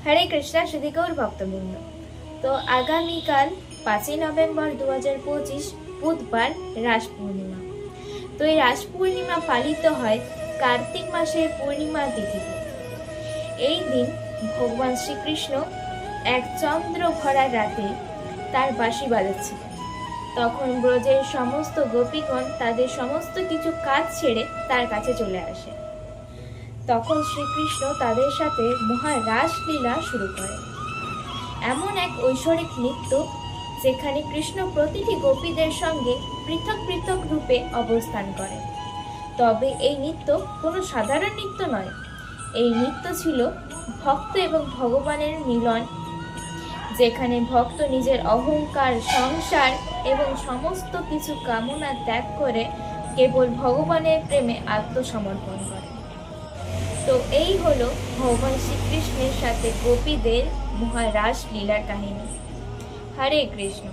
হরে কৃষ্ণ সুধী গৌর ভক্তবৃন্দ। তো আগামীকাল 5ই নভেম্বর 2025 বুধবার রাস পূর্ণিমা। তো এই রাস পূর্ণিমা পালিত হয় কার্তিক মাসের পূর্ণিমা তিথিতে। এই দিন ভগবান শ্রীকৃষ্ণ এক চন্দ্র ভরা রাতে তার বাঁশি বাজাচ্ছিলেন। তখন ব্রজের সমস্ত গোপীগণ তাদের সমস্ত কিছু কাজ ছেড়ে তার কাছে চলে আসে। তখন শ্রীকৃষ্ণ তাদের সাথে মহা রাসলীলা শুরু করেন। এমন এক ঐশ্বরিক নৃত্য যেখানে কৃষ্ণ প্রতিটি গোপীদের সঙ্গে পৃথক পৃথক রূপে অবস্থান করেন। তবে এই নৃত্য কোনো সাধারণ নৃত্য নয়, এই নৃত্য ছিল ভক্ত এবং ভগবানের মিলন, যেখানে ভক্ত নিজের অহংকার, সংসার এবং সমস্ত কিছু কামনা ত্যাগ করে কেবল ভগবানের প্রেমে আত্মসমর্পণ করে। তো এই হলো ভগবান শ্রীকৃষ্ণের সাথে গোপীদের মহারাস লীলার কাহিনী। হরে কৃষ্ণ।